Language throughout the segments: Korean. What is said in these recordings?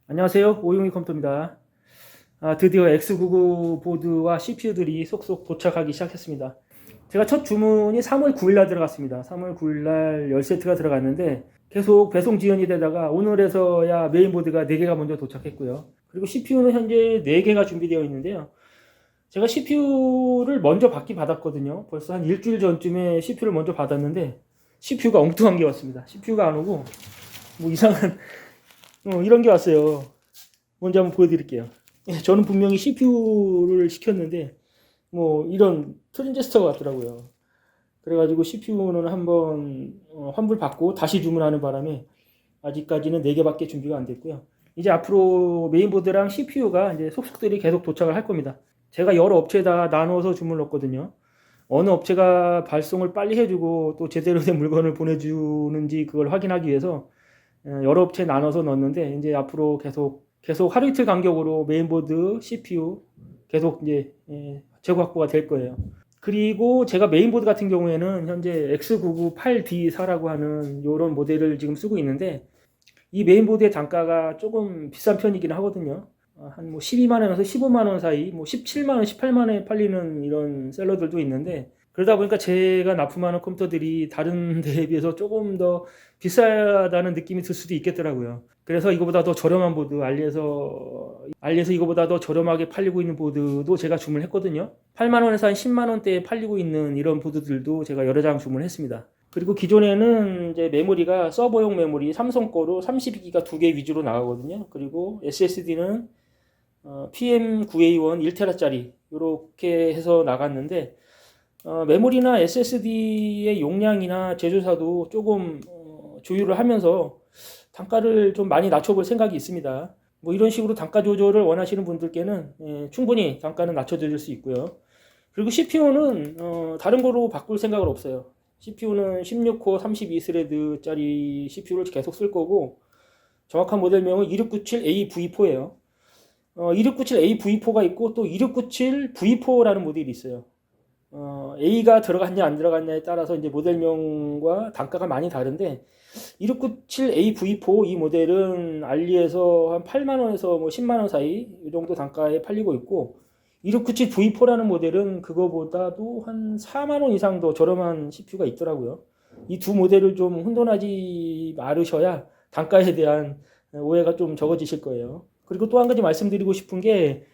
안녕하세요. 오용이 컴퓨터입니다. 드디어 X99 보드와 CPU들이 속속 도착하기 시작했습니다. 제가 첫 주문이 3월 9일 날 들어갔습니다. 3월 9일 날 10세트가 들어갔는데 계속 배송 지연이 되다가 오늘에서야 메인보드가 4개가 먼저 도착했고요. 그리고 CPU는 현재 4개가 준비되어 있는데요. 제가 CPU를 먼저 받았거든요. 벌써 한 일주일 전쯤에 CPU를 먼저 받았는데 CPU가 엉뚱한 게 왔습니다. CPU가 안 오고 뭐 이상한 이런 게 왔어요. 먼저 한번 보여드릴게요. 저는 분명히 CPU를 시켰는데 뭐 이런 트랜지스터가 왔더라고요. 그래가지고 CPU는 한번 환불 받고 다시 주문하는 바람에 아직까지는 4개밖에 준비가 안 됐고요. 이제 앞으로 메인보드랑 CPU가 이제 속속들이 계속 도착을 할 겁니다. 제가 여러 업체에다 나눠서 주문을 넣었거든요. 어느 업체가 발송을 빨리 해주고 또 제대로 된 물건을 보내주는지 그걸 확인하기 위해서 여러 업체에 나눠서 넣었는데 이제 앞으로 계속 하루 이틀 간격으로 메인보드, CPU 계속 이제 재고 확보가 될 거예요. 그리고 제가 메인보드 같은 경우에는 현재 X998D4라고 하는 이런 모델을 지금 쓰고 있는데 이 메인보드의 단가가 조금 비싼 편이긴 하거든요. 한 뭐 12만 원에서 15만 원 사이, 뭐 17만 원, 18만 원에 팔리는 이런 셀러들도 있는데 그러다 보니까 제가 납품하는 컴퓨터들이 다른 데에 비해서 조금 더 비싸다는 느낌이 들 수도 있겠더라고요. 그래서 이거보다 더 저렴한 보드, 알리에서 이거보다 더 저렴하게 팔리고 있는 보드도 제가 주문했거든요. 8만 원에서 한 10만 원대에 팔리고 있는 이런 보드들도 제가 여러 장 주문했습니다. 그리고 기존에는 이제 메모리가 서버용 메모리 삼성 거로 32기가 2개 위주로 나가거든요. 그리고 SSD는 PM9A1 1테라짜리 이렇게 해서 나갔는데 메모리나 SSD의 용량이나 제조사도 조금 조율을 하면서 단가를 좀 많이 낮춰볼 생각이 있습니다. 뭐 이런 식으로 단가 조절을 원하시는 분들께는 충분히 단가는 낮춰드릴 수 있고요. 그리고 CPU는 다른 거로 바꿀 생각은 없어요. CPU는 16코어 32스레드짜리 CPU를 계속 쓸 거고 정확한 모델명은 2697AV4예요. 2697AV4가 있고 또 2697V4라는 모델이 있어요. A가 들어갔냐 안 들어갔냐에 따라서 이제 모델명과 단가가 많이 다른데 2697AV4 이 모델은 알리에서 한 8만 원에서 뭐 10만 원 사이 이 정도 단가에 팔리고 있고 2697V4라는 모델은 그거보다도 한 4만 원 이상 더 저렴한 CPU가 있더라고요. 이 두 모델을 좀 혼돈하지 말으셔야 단가에 대한 오해가 좀 적어지실 거예요. 그리고 또 한 가지 말씀드리고 싶은 게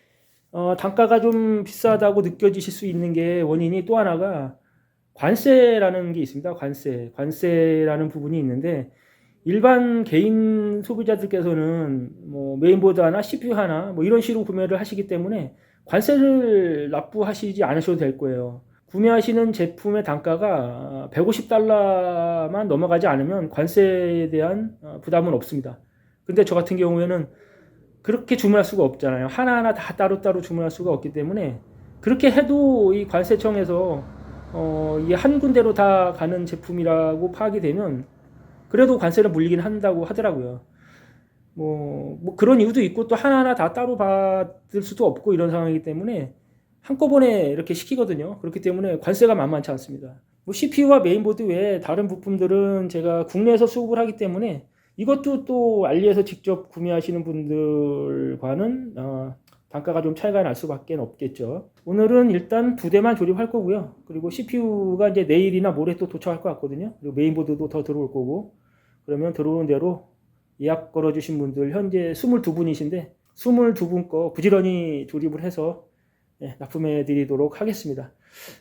단가가 좀 비싸다고 느껴지실 수 있는 게 원인이 또 하나가 관세라는 게 있습니다. 관세라는 부분이 있는데 일반 개인 소비자들께서는 뭐 메인보드 하나, CPU 하나 뭐 이런 식으로 구매를 하시기 때문에 관세를 납부하시지 않으셔도 될 거예요. 구매하시는 제품의 단가가 150달러만 넘어가지 않으면 관세에 대한 부담은 없습니다. 근데 저 같은 경우에는 그렇게 주문할 수가 없잖아요. 하나하나 다 따로따로 주문할 수가 없기 때문에 그렇게 해도 이 관세청에서 이게 한 군데로 다 가는 제품이라고 파악이 되면 그래도 관세를 물리긴 한다고 하더라고요. 뭐 그런 이유도 있고 또 하나하나 다 따로 받을 수도 없고 이런 상황이기 때문에 한꺼번에 이렇게 시키거든요. 그렇기 때문에 관세가 만만치 않습니다. 뭐 CPU와 메인보드 외에 다른 부품들은 제가 국내에서 수급을 하기 때문에 이것도 또 알리에서 직접 구매하시는 분들과는 단가가 좀 차이가 날 수밖에 없겠죠. 오늘은 일단 2대만 조립할 거고요. 그리고 CPU가 이제 내일이나 모레 또 도착할 것 같거든요. 그리고 메인보드도 더 들어올 거고 그러면 들어오는 대로 예약 걸어주신 분들 현재 22분이신데 22분 거 부지런히 조립을 해서 납품해 드리도록 하겠습니다.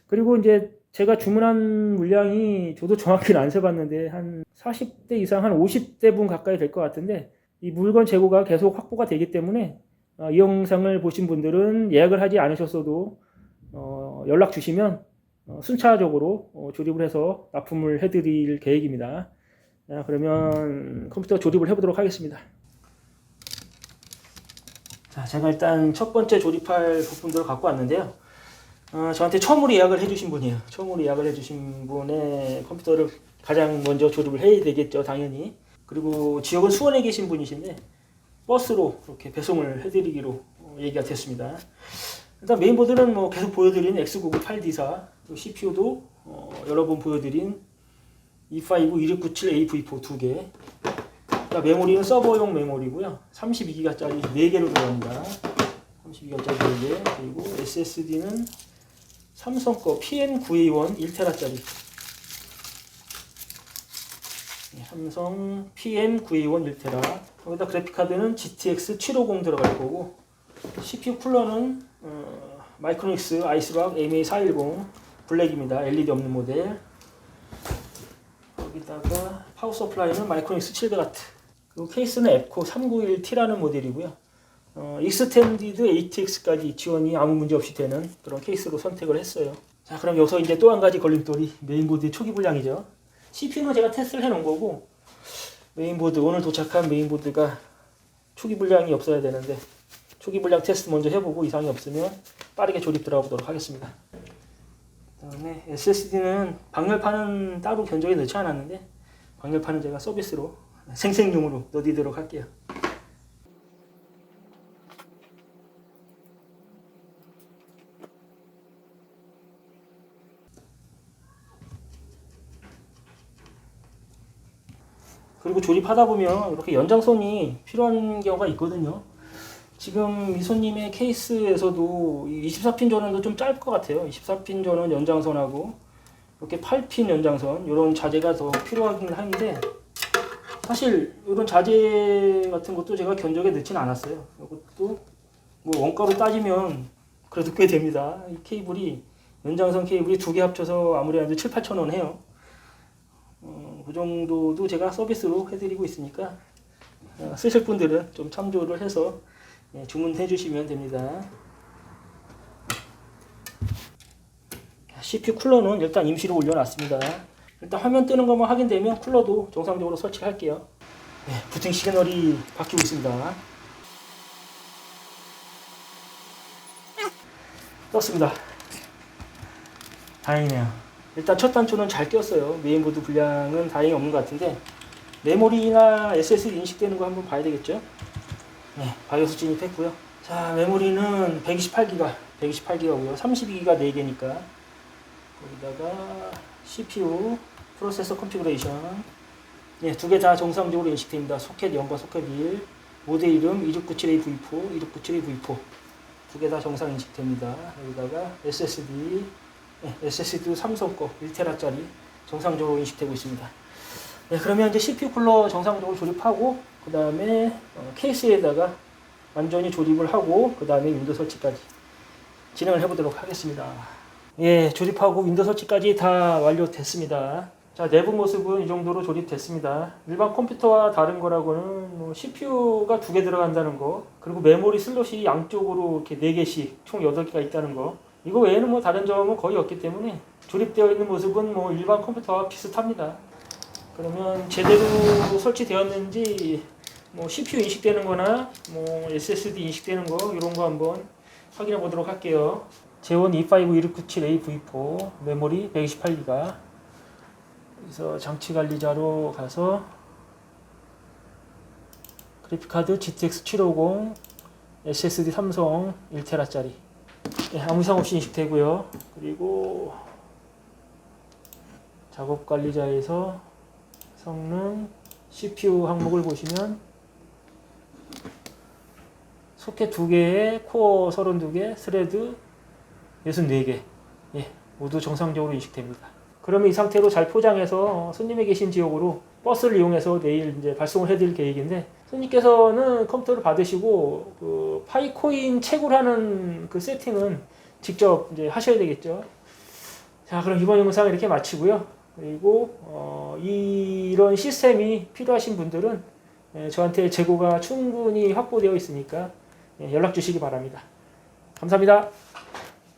그리고 이제 제가 주문한 물량이 저도 정확히는 안 세봤는데 한 40대 이상 한 50대 분 가까이 될 것 같은데 이 물건 재고가 계속 확보가 되기 때문에 이 영상을 보신 분들은 예약을 하지 않으셨어도 연락 주시면 순차적으로 조립을 해서 납품을 해드릴 계획입니다. 그러면 컴퓨터 조립을 해보도록 하겠습니다. 자, 제가 일단 첫 번째 조립할 부품들을 갖고 왔는데요. 저한테 처음으로 예약을 해주신 분이에요. 처음으로 예약을 해주신 분의 컴퓨터를 가장 먼저 조립을 해야 되겠죠, 당연히. 그리고 지역은 수원에 계신 분이신데 버스로 이렇게 배송을 해드리기로 얘기가 됐습니다. 일단 메인보드는 뭐 계속 보여드린 X998D4, CPU도 여러 번 보여드린 E5 2697AV4 2개. 자, 메모리는 서버용 메모리고요. 32기가짜리 4개로 들어갑니다. 32기가짜리 4개. 그리고 SSD는 삼성 거 PM921 1테라짜리. 삼성 PM921 1테라. 여기다 그래픽카드는 GTX 750 들어갈 거고, CPU 쿨러는 마이크로닉스 아이스락 MA410 블랙입니다. LED 없는 모델. 여기다가 파워 서플라이는 마이크로닉스 700W. 그리고 케이스는 앱코 391T라는 모델이고요. 익스텐디드 ATX까지 지원이 아무 문제 없이 되는 그런 케이스로 선택을 했어요. 자, 그럼 여기서 이제 또 한 가지 걸림돌이 메인보드의 초기 불량이죠. CPU는 제가 테스트를 해놓은 거고, 메인보드, 오늘 도착한 메인보드가 초기 불량이 없어야 되는데, 초기 불량 테스트 먼저 해보고 이상이 없으면 빠르게 조립 들어가보도록 하겠습니다. 그 다음에 SSD는 방열판은 따로 견적에 넣지 않았는데, 방열판은 제가 서비스로 생생용으로 넣어드리도록 할게요. 그리고 조립하다 보면 이렇게 연장선이 필요한 경우가 있거든요. 지금 이 손님의 케이스에서도 24핀 전원도 좀 짧을 것 같아요. 24핀 전원 연장선하고 이렇게 8핀 연장선, 이런 자재가 더 필요하긴 한데, 사실 이런 자재 같은 것도 제가 견적에 넣지는 않았어요. 이것도 뭐 원가로 따지면 그래도 꽤 됩니다. 이 케이블이, 연장선 케이블이 2개 합쳐서 아무리 안 해도 7-8천 원 해요. 그 정도도 제가 서비스로 해드리고 있으니까 쓰실 분들은 좀 참조를 해서 주문해 주시면 됩니다. CPU 쿨러는 일단 임시로 올려놨습니다. 일단 화면 뜨는 것만 확인되면 쿨러도 정상적으로 설치할게요. 네, 부팅 시그널이 바뀌고 있습니다. 떴습니다. 다행이네요. 일단 첫 단추는 잘 꼈어요. 메인보드 불량은 다행히 없는 것 같은데, 메모리나 SSD 인식되는 거 한번 봐야 되겠죠? 네, 바이오스 진입했고요. 자, 메모리는 128기가고요. 32기가 4개니까. 거기다가 CPU, 프로세서 컨피그레이션. 네, 2개 다 정상적으로 인식됩니다. 소켓 0번 소켓 1, 모델 이름 2697A-V4, 2697A-V4. 2개 다 정상 인식됩니다. 여기다가 SSD, 네, SSD도 삼성 거 1테라짜리 정상적으로 인식되고 있습니다. 네, 그러면 이제 CPU 쿨러 정상적으로 조립하고, 그 다음에 케이스에다가 완전히 조립을 하고, 그 다음에 윈도우 설치까지 진행을 해보도록 하겠습니다. 예, 조립하고 윈도우 설치까지 다 완료됐습니다. 자, 내부 모습은 이 정도로 조립됐습니다. 일반 컴퓨터와 다른 거라고는 뭐 CPU가 2개 들어간다는 거, 그리고 메모리 슬롯이 양쪽으로 이렇게 4개씩 총 8개가 있다는 거, 이거 외에는 뭐 다른 점은 거의 없기 때문에 조립되어 있는 모습은 뭐 일반 컴퓨터와 비슷합니다. 그러면 제대로 설치되었는지, 뭐 CPU 인식되는 거나 뭐 SSD 인식되는 거, 이런 거 한번 확인해 보도록 할게요. 제온 E51697A-V4 메모리 128기가. 그래서 장치 관리자로 가서 그래픽카드 GTX 750, SSD 삼성 1테라짜리. 네, 아무 이상 없이 인식되고요. 그리고 작업 관리자에서 성능, CPU 항목을 보시면 소켓 2개에 코어 32개, 스레드 64개, 예, 모두 정상적으로 인식됩니다. 그러면 이 상태로 잘 포장해서 손님이 계신 지역으로 버스를 이용해서 내일 이제 발송을 해드릴 계획인데, 손님께서는 컴퓨터를 받으시고 그 파이코인 채굴하는 그 세팅은 직접 이제 하셔야 되겠죠. 자, 그럼 이번 영상 이렇게 마치고요. 그리고 이런 시스템이 필요하신 분들은 저한테 재고가 충분히 확보되어 있으니까 연락 주시기 바랍니다. 감사합니다.